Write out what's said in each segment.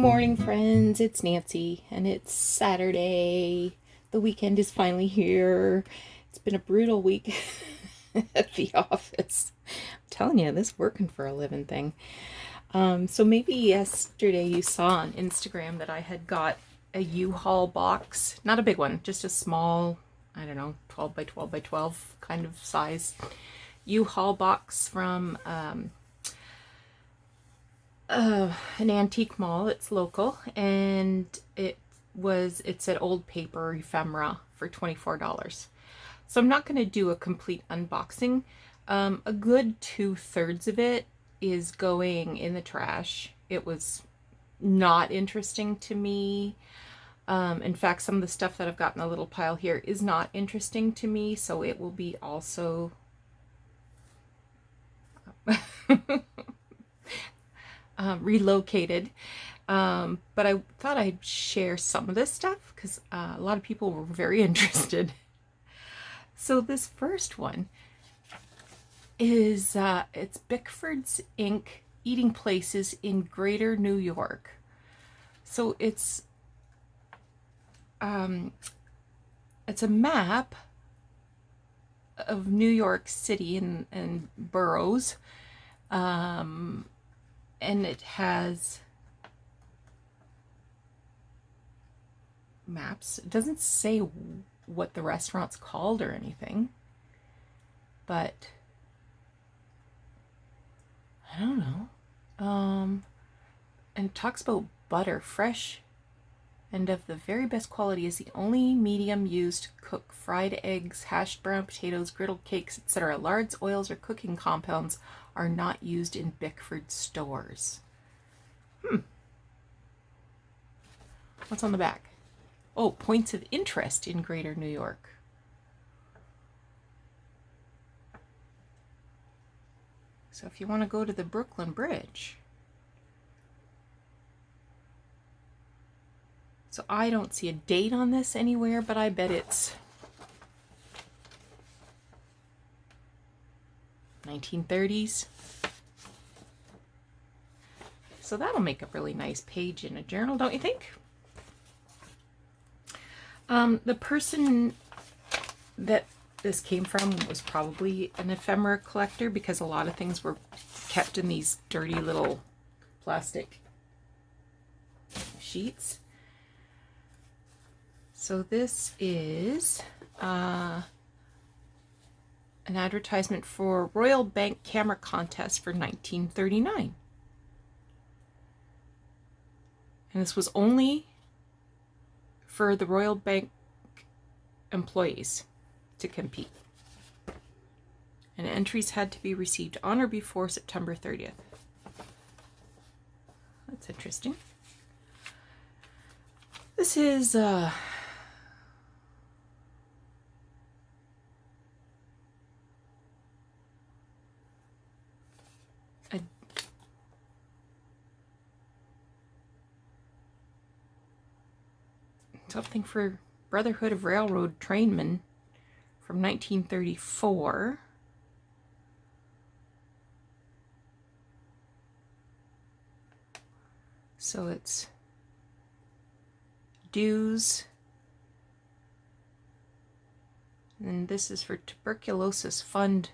morning, friends. It's Nancy, and it's Saturday. The weekend is finally here. It's been a brutal week at the office. I'm telling you, this working for a living thing. So maybe yesterday you saw on Instagram that I had got a U-Haul box. Not a big one, just a small, I don't know, 12 by 12 by 12 kind of size U-Haul box from an antique mall. It's local, and it said old paper ephemera for $24. So I'm not going to do a complete unboxing. A good 2/3 of it is going in the trash. It was not interesting to me. In fact, some of the stuff that I've got in a little pile here is not interesting to me, so it will be also relocated. But I thought I'd share some of this stuff because a lot of people were very interested. So this first one is it's Bickford's Inc. Eating Places in Greater New York. So it's a map of New York City and boroughs, and it has maps. It doesn't say what the restaurant's called or anything, but I don't know. And it talks about butter, fresh and of the very best quality, is the only medium used to cook fried eggs, hashed brown potatoes, griddled cakes, etc. Large oils or cooking compounds are not used in Bickford stores. What's on the back? Oh, points of interest in Greater New York. So if you want to go to the Brooklyn Bridge. So I don't see a date on this anywhere, but I bet it's 1930s. So that'll make a really nice page in a journal, don't you think? The person that this came from was probably an ephemera collector, because a lot of things were kept in these dirty little plastic sheets. So this is an advertisement for Royal Bank Camera Contest for 1939. And this was only for the Royal Bank employees to compete. And entries had to be received on or before September 30th. That's interesting. This is something for Brotherhood of Railroad Trainmen from 1934. So it's dues. And this is for Tuberculosis Fund.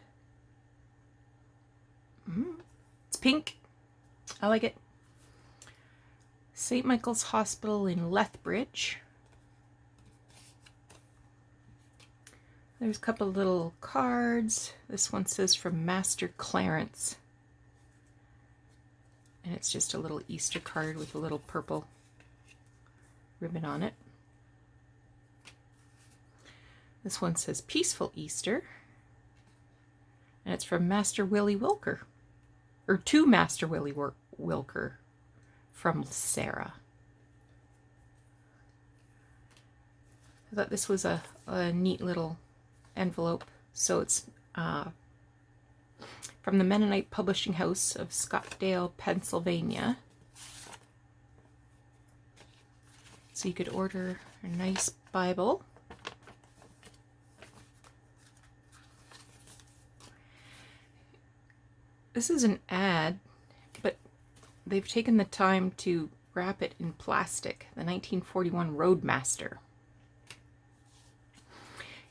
It's pink. I like it. St. Michael's Hospital in Lethbridge. There's a couple little cards. This one says from Master Clarence. And it's just a little Easter card with a little purple ribbon on it. This one says Peaceful Easter. And it's from Master Willie Wilker. Or to Master Willie Wilker from Sarah. I thought this was a neat little envelope. So it's from the Mennonite Publishing House of Scottsdale, Pennsylvania. So you could order a nice Bible. This is an ad, but they've taken the time to wrap it in plastic. The 1941 Roadmaster.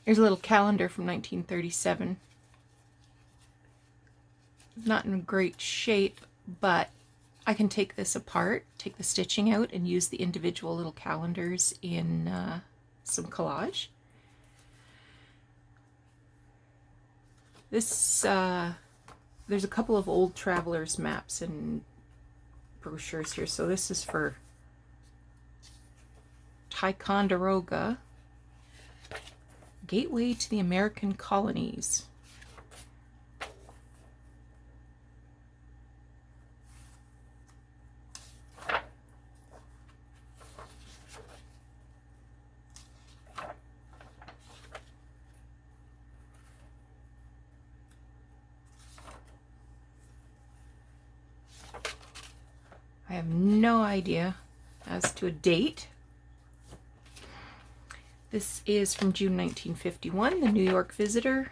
Here's a little calendar from 1937. Not in great shape, but I can take this apart, take the stitching out, and use the individual little calendars in some collage. This, there's a couple of old travelers' maps and brochures here. So this is for Ticonderoga, Gateway to the American Colonies. I have no idea as to a date. This is from June 1951, the New York Visitor.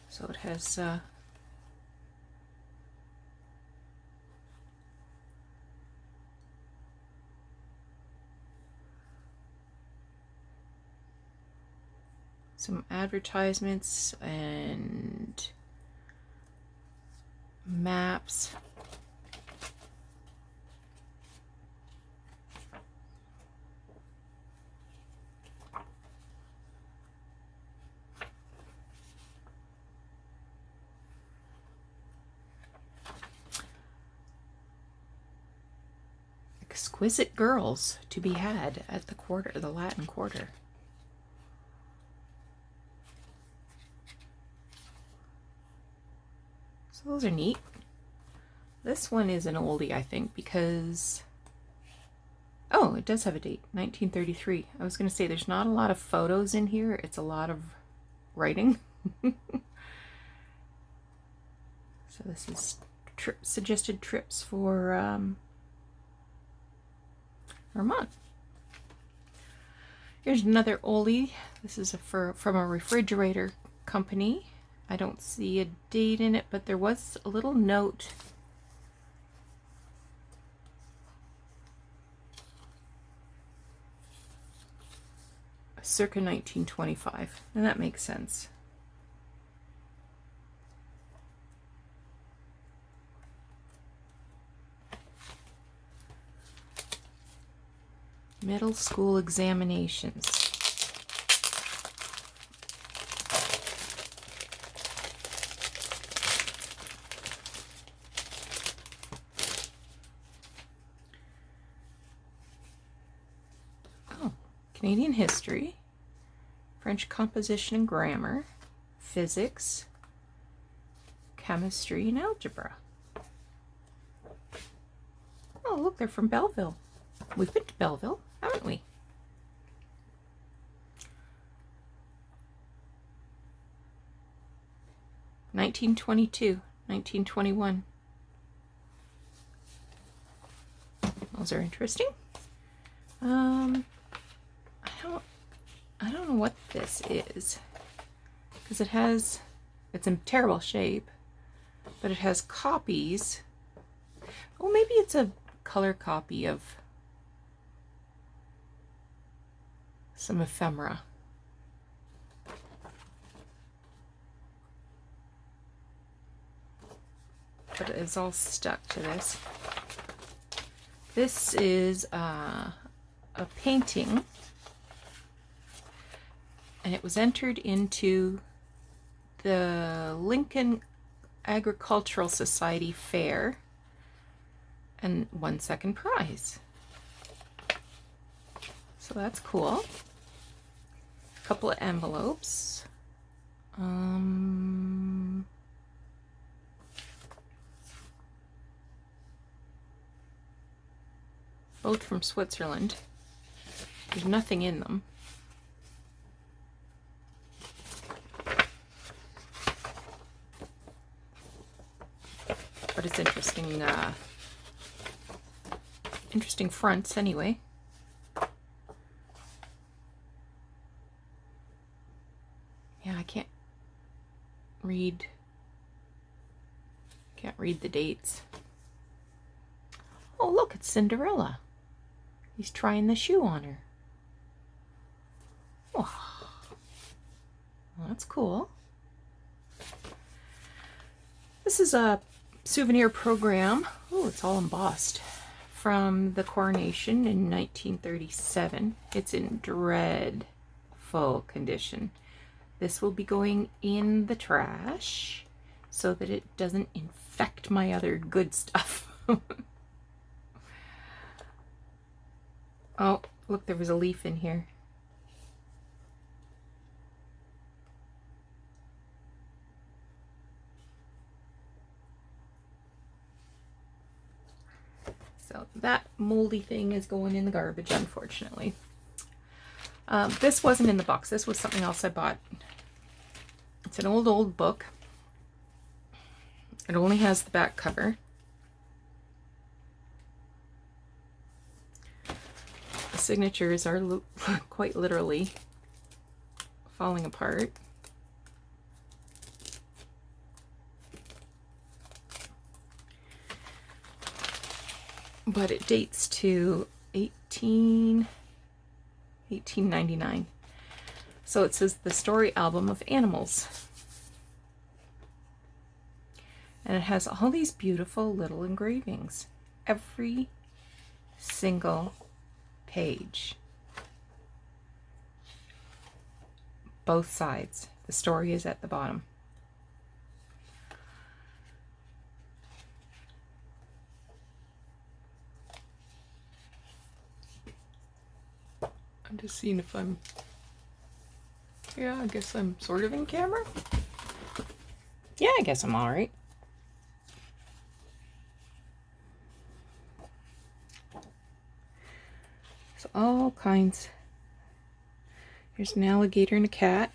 So it has some advertisements and maps. Exquisite girls to be had at the quarter, the Latin Quarter. So those are neat. This one is an oldie, I think, because, oh, it does have a date, 1933. I was going to say there's not a lot of photos in here. It's a lot of writing. So this is suggested trips for Vermont. Here's another oldie. This is from a refrigerator company. I don't see a date in it, but there was a little note. Circa 1925, and that makes sense. Middle school examinations. Oh, Canadian history, French composition and grammar, physics, chemistry, and algebra. Oh, look, they're from Belleville. We've been to Belleville, haven't we? (1922), 1921. Those are interesting. I don't know what this is, because it's in terrible shape, but it has copies. Oh, maybe it's a color copy of some ephemera. But it's all stuck to this. This is a painting, and it was entered into the Lincoln Agricultural Society Fair and won second prize. So that's cool. A couple of envelopes. Both from Switzerland. There's nothing in them. But it's interesting, interesting fronts anyway. Yeah, I can't read Can't read the dates. Oh, look, it's Cinderella. He's trying the shoe on her. Oh, well, that's cool. This is a souvenir program. Oh, it's all embossed. From the coronation in 1937. It's in dreadful condition. This will be going in the trash so that it doesn't infect my other good stuff. Oh, look, there was a leaf in here. So that moldy thing is going in the garbage, unfortunately. This wasn't in the box. This was something else I bought. It's an old book. It only has the back cover. The signatures are quite literally falling apart. But it dates to 1899. So it says the story album of animals. And it has all these beautiful little engravings. Every single page. Both sides. The story is at the bottom. I'm just seeing if I'm... Yeah, I guess I'm sort of in camera. Yeah, I guess I'm alright. So all kinds. Here's an alligator and a cat.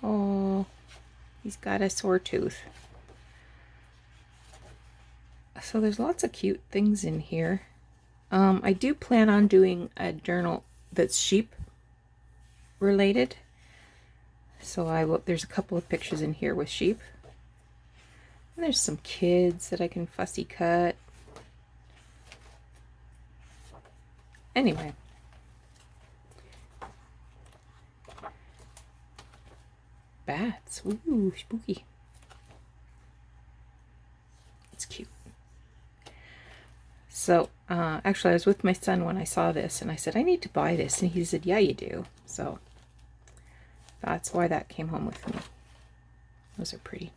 Oh, he's got a sore tooth. So there's lots of cute things in here. I do plan on doing a journal that's sheep related. So there's a couple of pictures in here with sheep. And there's some kids that I can fussy cut. Anyway. Bats. Ooh, spooky. It's cute. So, actually, I was with my son when I saw this, and I said, I need to buy this. And he said, yeah, you do. So, that's why that came home with me. Those are pretty.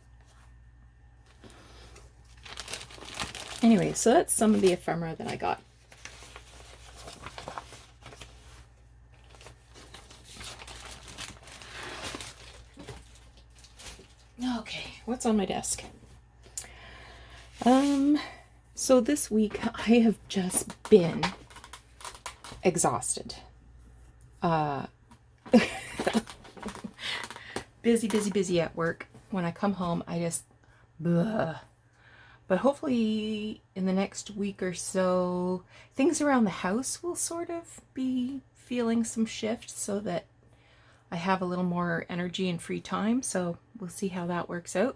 Anyway, so that's some of the ephemera that I got. Okay, what's on my desk? So this week I have just been exhausted. Busy at work. When I come home, I just blah. But hopefully in the next week or so, things around the house will sort of be feeling some shift so that I have a little more energy and free time. So we'll see how that works out.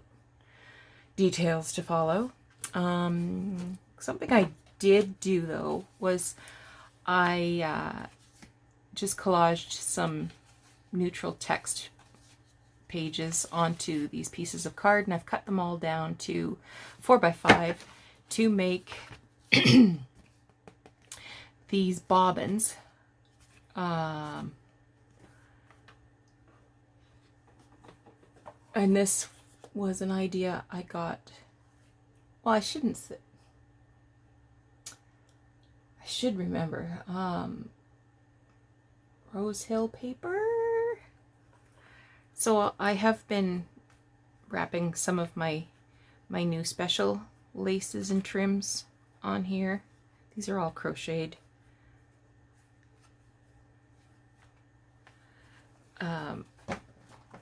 Details to follow. Something I did do though was I just collaged some neutral text pages onto these pieces of card, and I've cut them all down to 4x5 to make these bobbins. And this was an idea I got. Well, I should remember. Rose Hill paper. So I have been wrapping some of my new special laces and trims on here. These are all crocheted.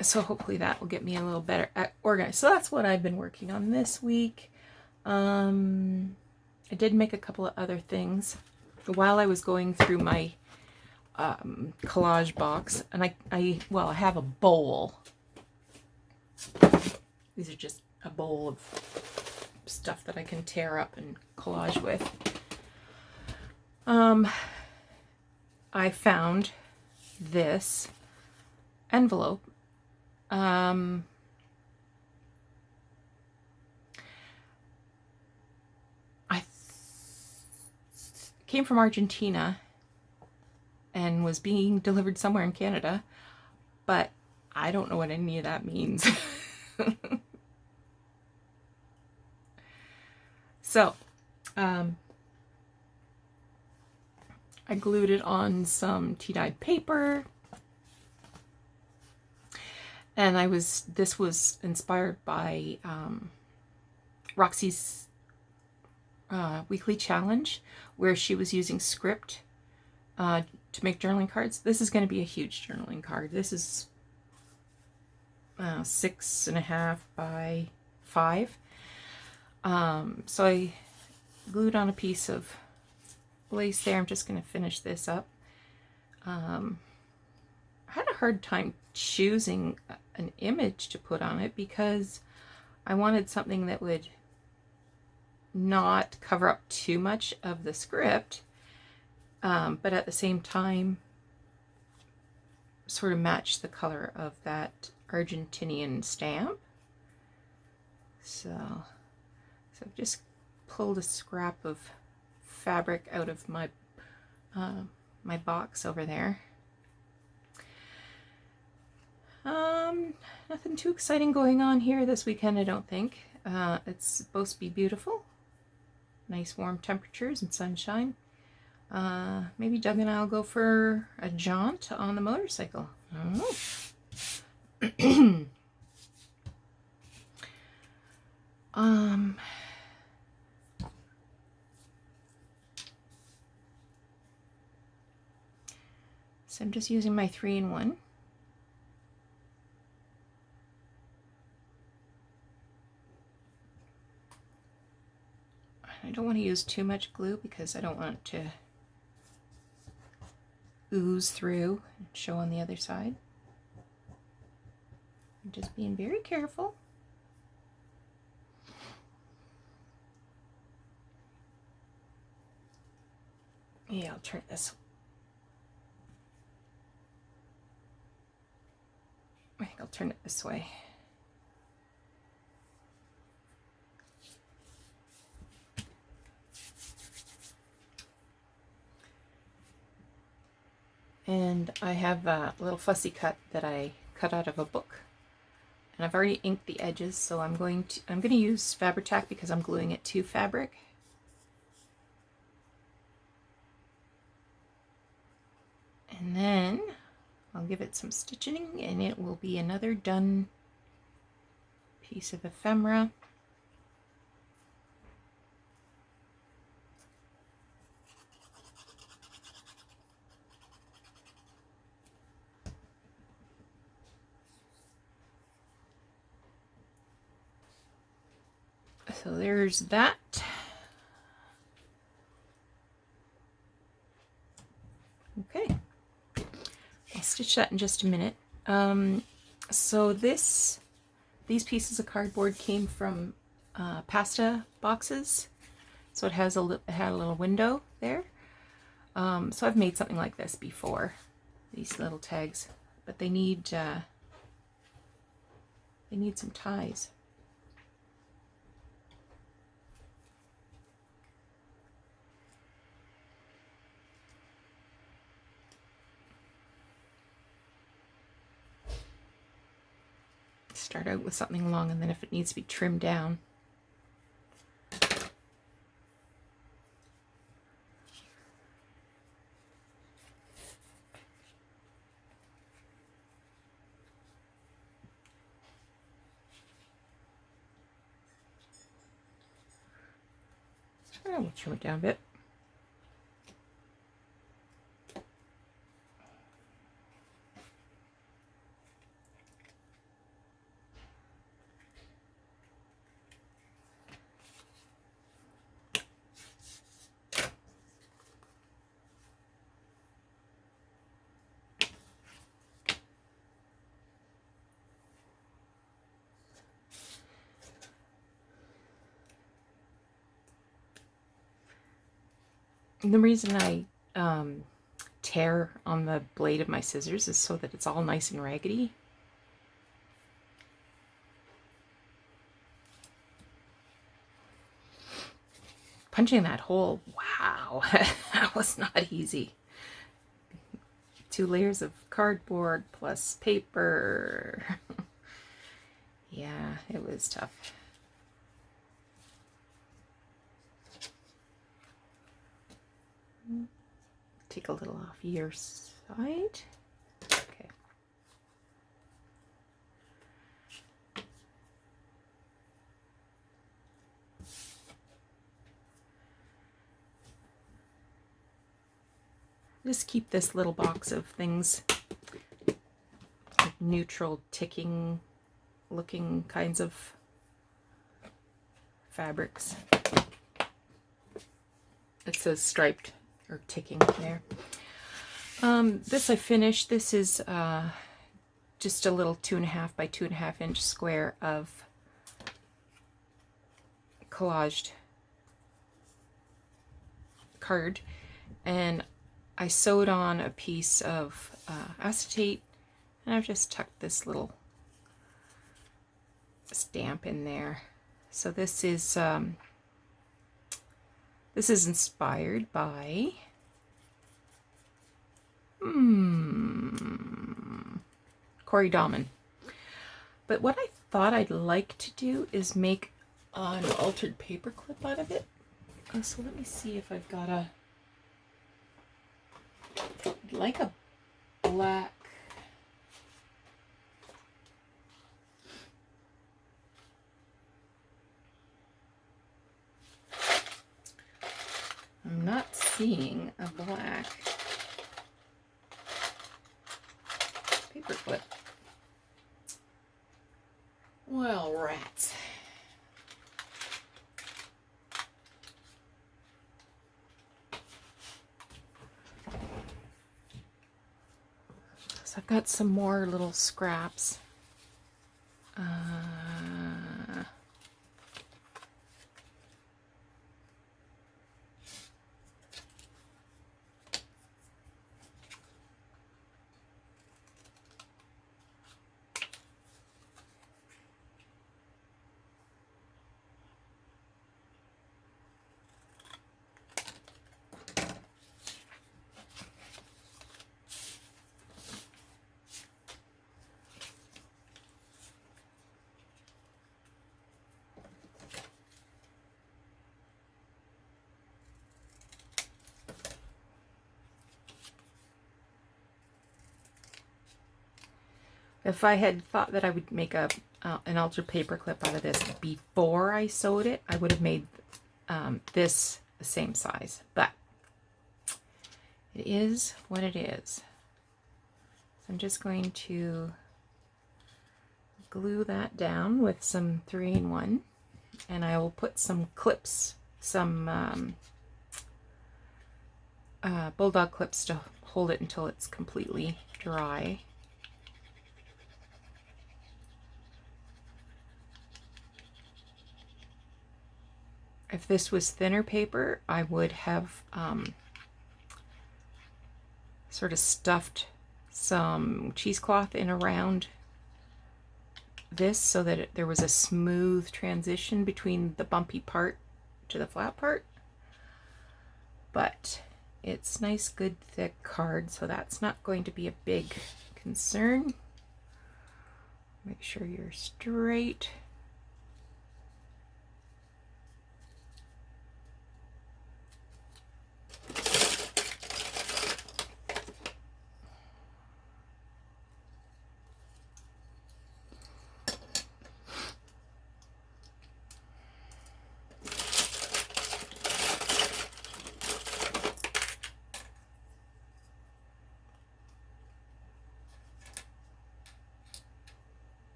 So hopefully that will get me a little better organized. So that's what I've been working on this week. I did make a couple of other things while I was going through my collage box, and I have a bowl. These are just a bowl of stuff that I can tear up and collage with. I found this envelope. Came from Argentina and was being delivered somewhere in Canada, but I don't know what any of that means. So, I glued it on some tea-dyed paper, and this was inspired by Roxy's weekly challenge, where she was using script to make journaling cards. This is going to be a huge journaling card. This is 6.5 by 5. So I glued on a piece of lace there. I'm just going to finish this up. I had a hard time choosing an image to put on it because I wanted something that would not cover up too much of the script, but at the same time sort of match the color of that Argentinian stamp. So I've just pulled a scrap of fabric out of my my box over there. Nothing too exciting going on here this weekend, I don't think. It's supposed to be beautiful. Nice warm temperatures and sunshine. Maybe Doug and I'll go for a jaunt on the motorcycle. I don't know. So I'm just using my 3-in-1. I don't want to use too much glue because I don't want it to ooze through and show on the other side. I'm just being very careful. Yeah, I'll turn this. I think I'll turn it this way. And I have a little fussy cut that I cut out of a book. And I've already inked the edges, so I'm going to use Fabri-Tac because I'm gluing it to fabric. And then I'll give it some stitching and it will be another done piece of ephemera. So there's that. Okay, I'll stitch that in just a minute. So these pieces of cardboard came from pasta boxes. So it had a little window there. So I've made something like this before, these little tags, but they need some ties. Start out with something long, and then if it needs to be trimmed down. We'll trim it down a bit. The reason I tear on the blade of my scissors is so that it's all nice and raggedy. Punching that hole, wow, that was not easy. 2 layers of cardboard plus paper. Yeah, it was tough. Take a little off your side. Okay. Just keep this little box of things, like neutral ticking looking kinds of fabrics. It says striped or ticking there. This I finished. This is just a little 2.5 by 2.5 inch square of collaged card, and I sewed on a piece of acetate, and I've just tucked this little stamp in there. So this is inspired by Corey Dahman. But what I thought I'd like to do is make an altered paper clip out of it. So let me see if I've got like a black, I'm not seeing a black paper clip. Well, rats. So I've got some more little scraps. If I had thought that I would make an altered paper clip out of this before I sewed it, I would have made this the same size. But it is what it is. So I'm just going to glue that down with some 3-in-1, and I will put some clips, some bulldog clips to hold it until it's completely dry. If this was thinner paper, I would have sort of stuffed some cheesecloth in around this so that there was a smooth transition between the bumpy part to the flat part. But it's nice, good, thick card, so that's not going to be a big concern. Make sure you're straight.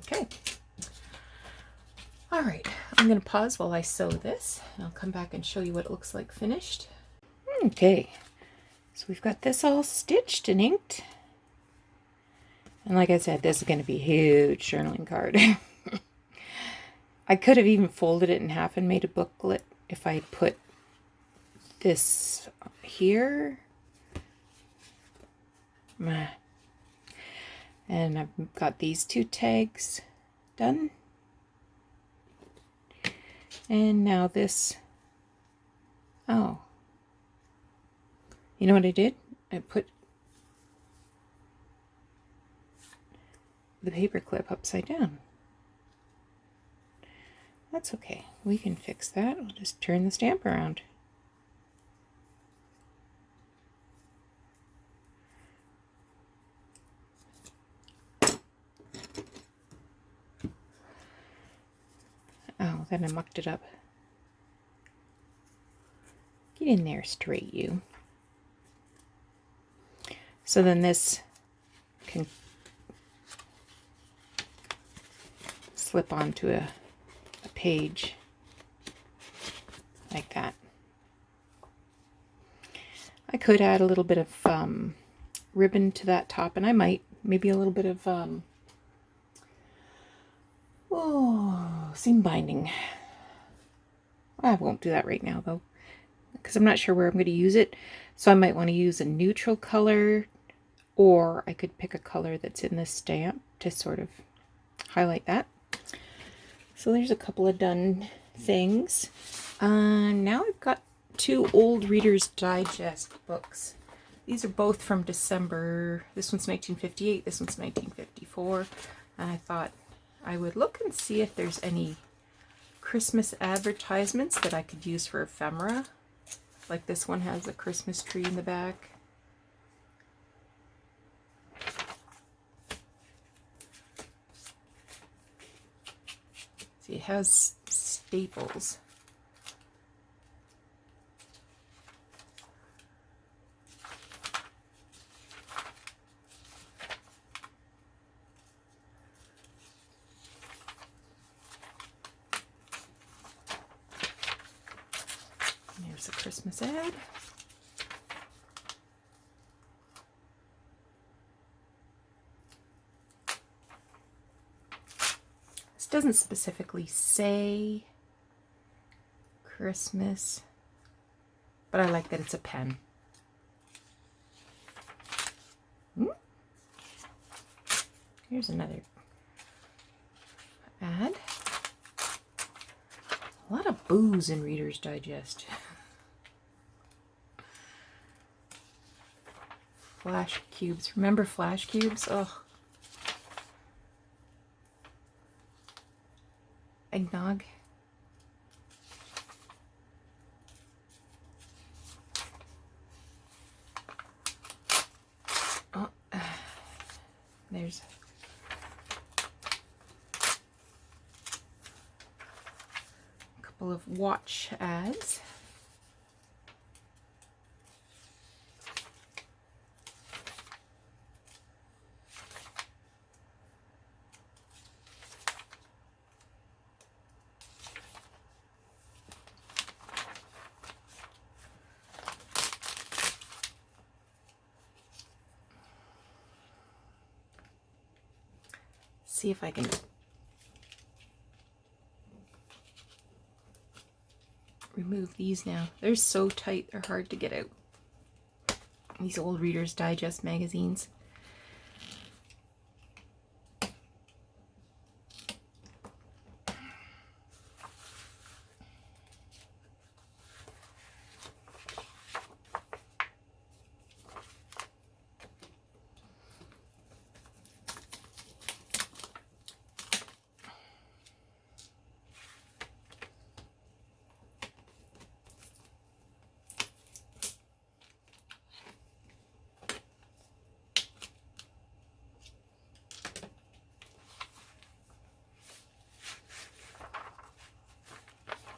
Okay. All right, I'm going to pause while I sew this, and I'll come back and show you what it looks like finished. Okay, so we've got this all stitched and inked, And like I said, this is going to be a huge journaling card. I could have even folded it in half and made a booklet if I put this here. And I've got these two tags done. And now this. Oh. You know what I did? I put the paper clip upside down. That's okay. We can fix that. I'll just turn the stamp around. Oh, then I mucked it up. Get in there straight, you. So then this can slip onto a page like that. I could add a little bit of ribbon to that top, and I might, maybe a little bit of seam binding. I won't do that right now though, because I'm not sure where I'm going to use it. So I might want to use a neutral color, or I could pick a color that's in the stamp to sort of highlight that. So there's a couple of done things. Now I've got two old Reader's Digest books. These are both from December. This one's 1958, this one's 1954. And I thought I would look and see if there's any Christmas advertisements that I could use for ephemera. Like this one has a Christmas tree in the back. See, it has staples. There's a Christmas ad. This doesn't specifically say Christmas, but I like that it's a pen. Here's another ad. A lot of booze in Reader's Digest. Flash cubes. Remember flash cubes? Oh. Eggnog. Oh. There's a couple of watch ads. See if I can remove these now. They're so tight, they're hard to get out. These old Reader's Digest magazines.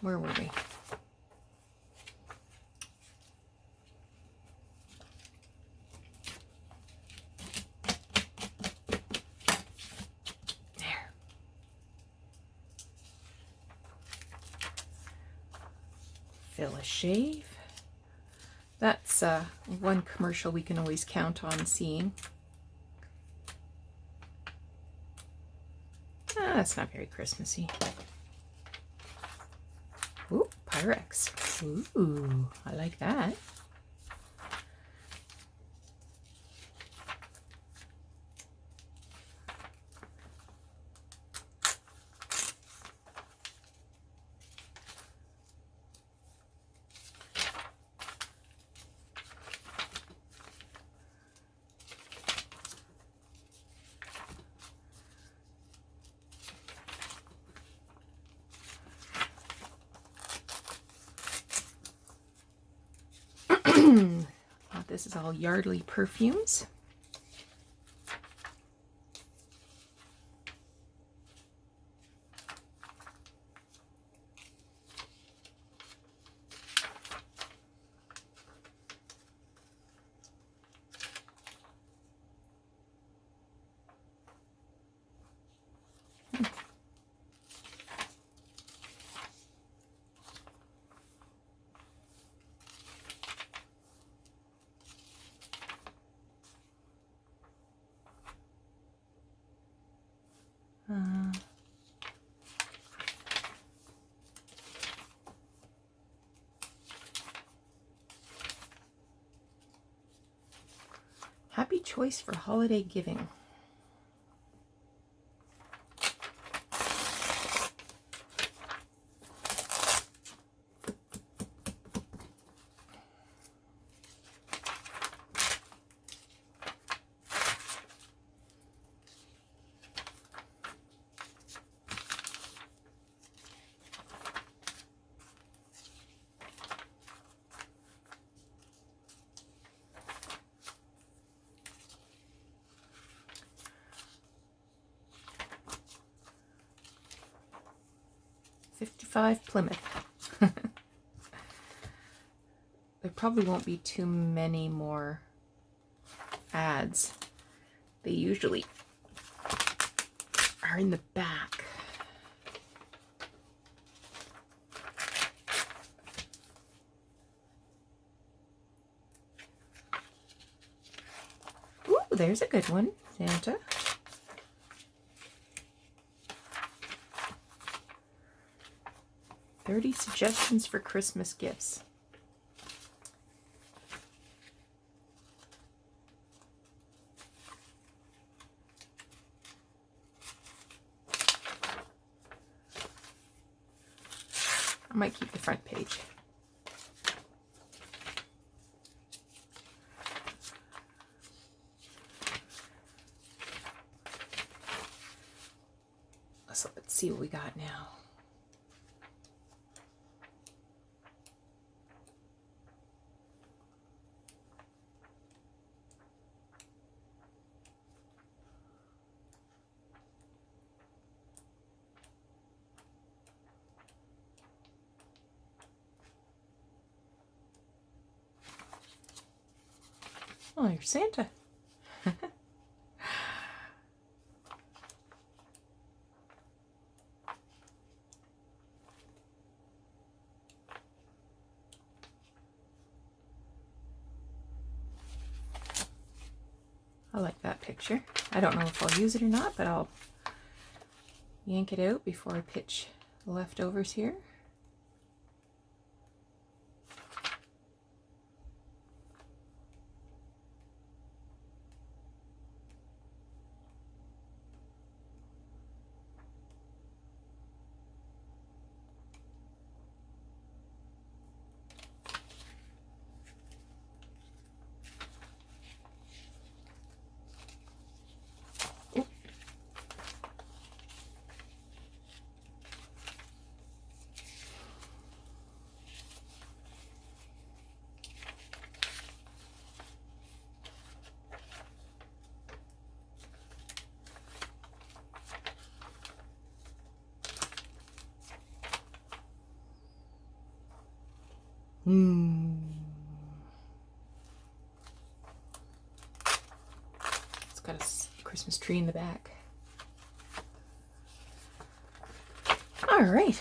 Where were we? There. Fill a shave. That's one commercial we can always count on seeing. that's not very Christmassy. Ooh, Pyrex. Ooh, I like that. This is all Yardley perfumes. Happy choice for holiday giving. $55 Plymouth. There probably won't be too many more ads. They usually are in the back. Ooh, there's a good one, Santa. "30 suggestions for Christmas gifts." I might keep the front page. So let's see what we got now. Oh, you're Santa. I like that picture. I don't know if I'll use it or not, but I'll yank it out before I pitch the leftovers here. It's got a Christmas tree in the back. All right.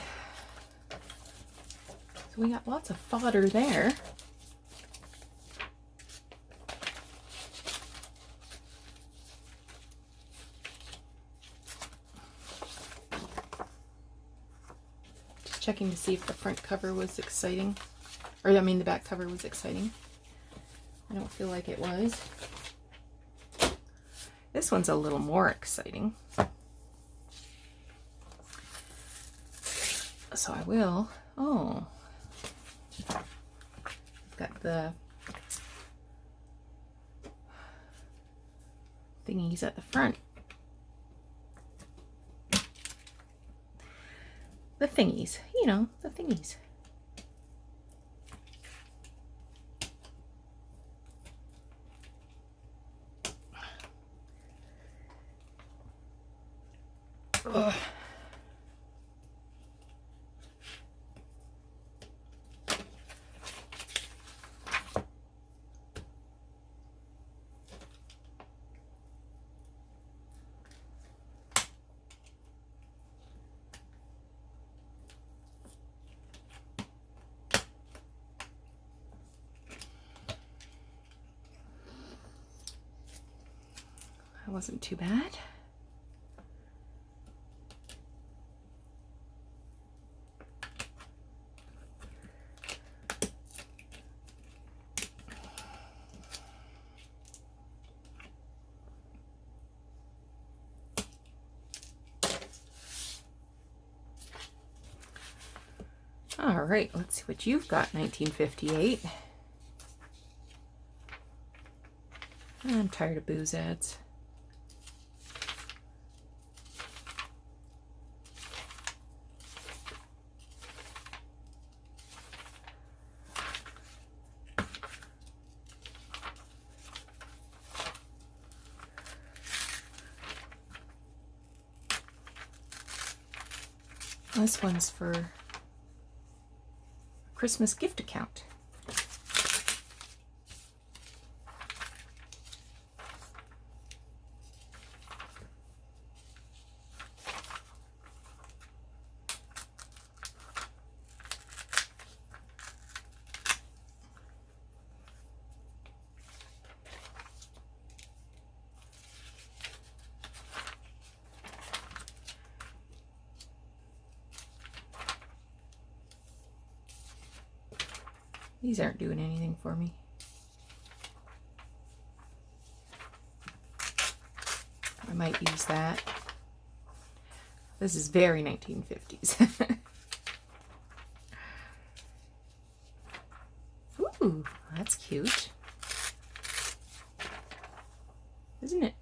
So we got lots of fodder there. checking to see if the front cover was exciting. Or, I mean, the back cover was exciting. I don't feel like it was. This one's a little more exciting. So I will. Oh. Got the thingies at the front. The thingies. You know, the thingies. Ugh. That wasn't too bad. All right, let's see what you've got, 1958. I'm tired of booze ads. This one's for Christmas gift account. These aren't doing anything for me. I might use that. This is very 1950s. Ooh, that's cute. Isn't it?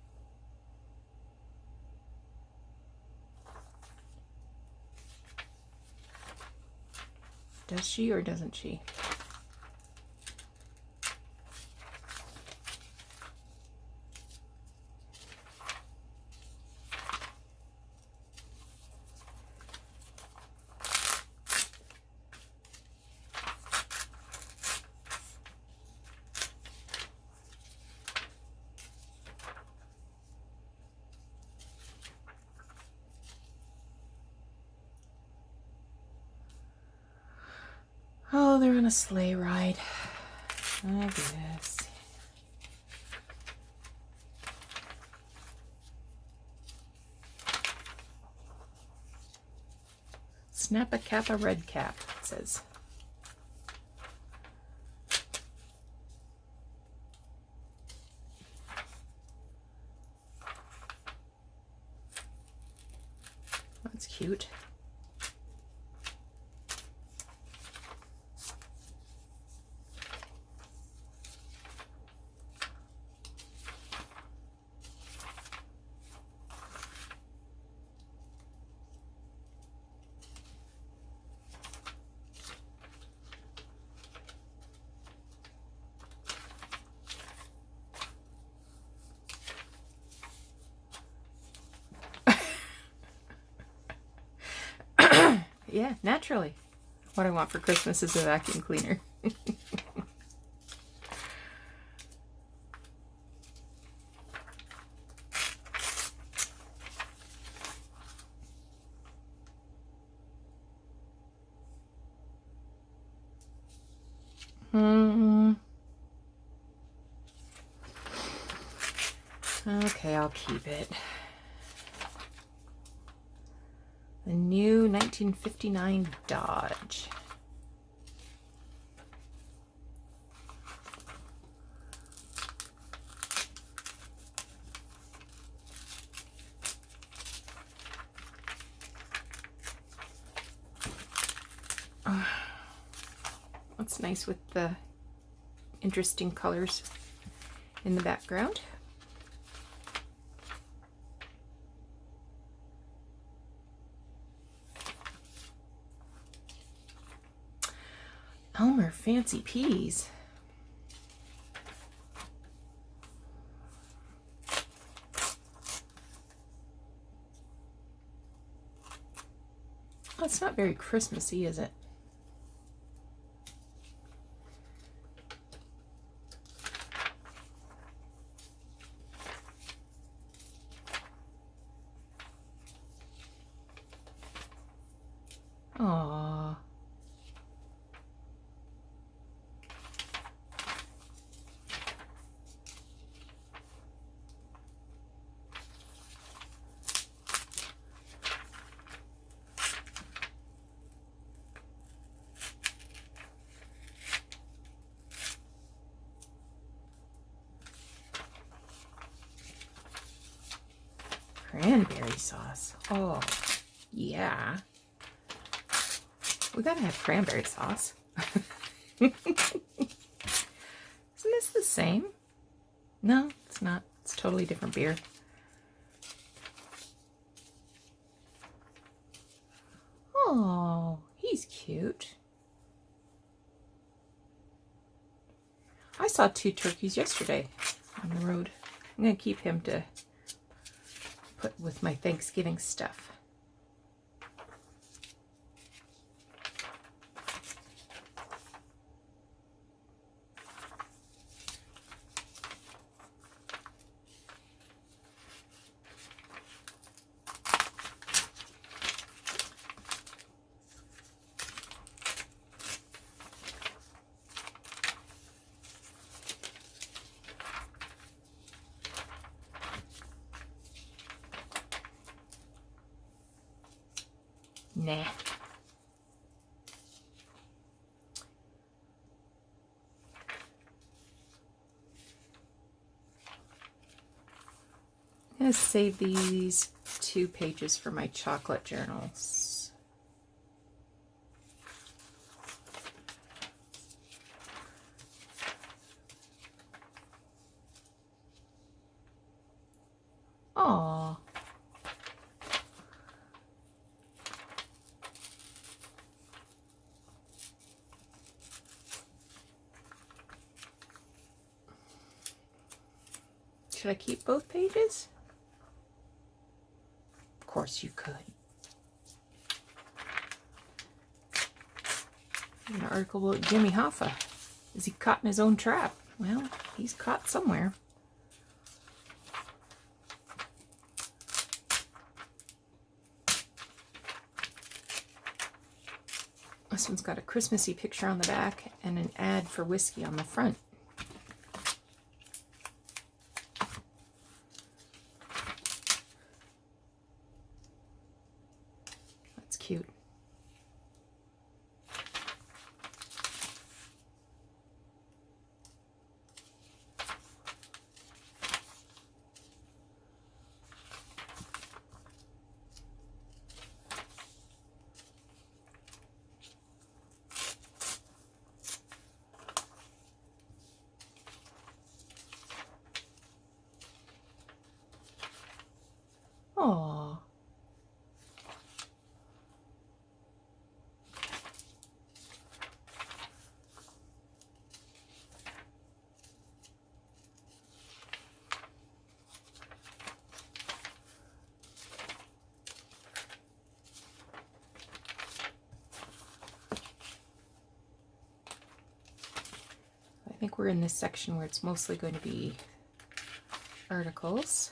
Does she or doesn't she? Oh, they're on a sleigh ride. I guess. Snappa Kappa Red Cap, it says. That's cute. Yeah, naturally. What I want for Christmas is a vacuum cleaner. Okay, I'll keep it. The new 1959 Dodge. That's nice with the interesting colors in the background. Elmer Fancy Peas. Well, it's not very Christmassy, is it? Aww. Cranberry sauce. Oh, yeah. We gotta have cranberry sauce. Isn't this the same? No, it's not. It's totally different beer. Oh, he's cute. I saw 2 turkeys yesterday on the road. I'm gonna keep him to put with my Thanksgiving stuff. Nah. I'm going to save these 2 pages for my chocolate journals. Aww. Should I keep both pages? Of course you could. An article about Jimmy Hoffa. Is he caught in his own trap? Well, he's caught somewhere. This one's got a Christmassy picture on the back and an ad for whiskey on the front. That's cute. Aww. I think we're in this section where it's mostly going to be articles.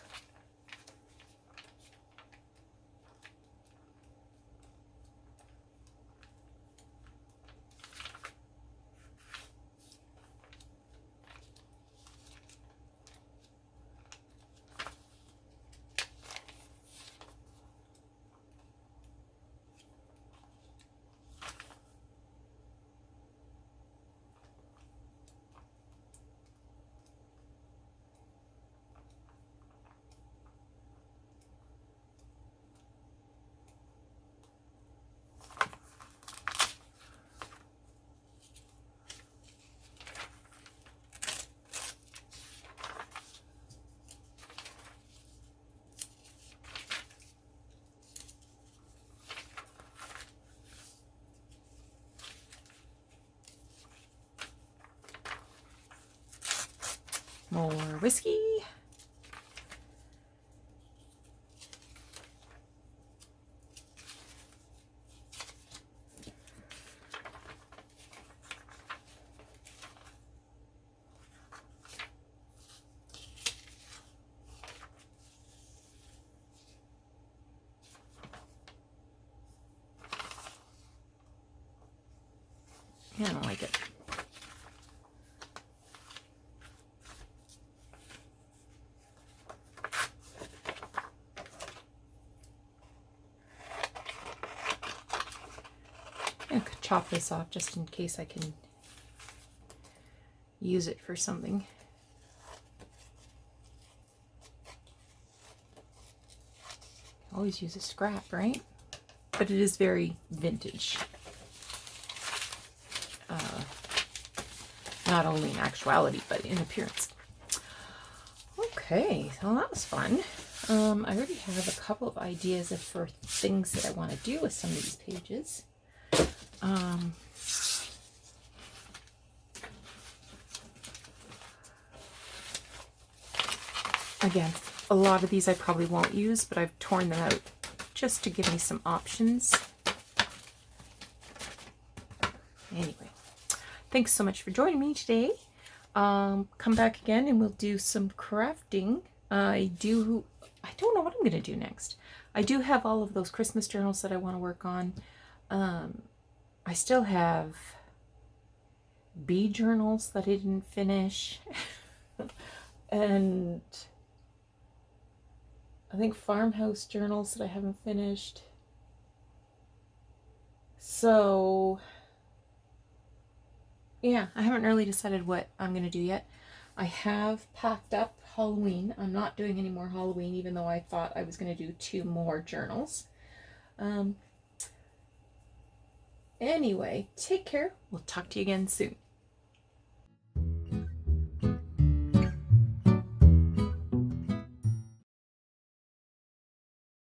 More whiskey. Yeah, I don't like it. I could chop this off just in case I can use it for something. Always use a scrap, right? But it is very vintage. Not only in actuality, but in appearance. Okay, well that was fun. I already have a couple of ideas for things that I want to do with some of these pages. Again, a lot of these I probably won't use, but I've torn them out just to give me some options. Anyway, thanks so much for joining me today. Come back again and we'll do some crafting. I don't know what I'm going to do next. I do have all of those Christmas journals that I want to work on. I still have bee journals that I didn't finish. And I think farmhouse journals that I haven't finished. So yeah, I haven't really decided what I'm going to do yet. I have packed up Halloween. I'm not doing any more Halloween, even though I thought I was going to do 2 more journals. Anyway, take care. We'll talk to you again soon.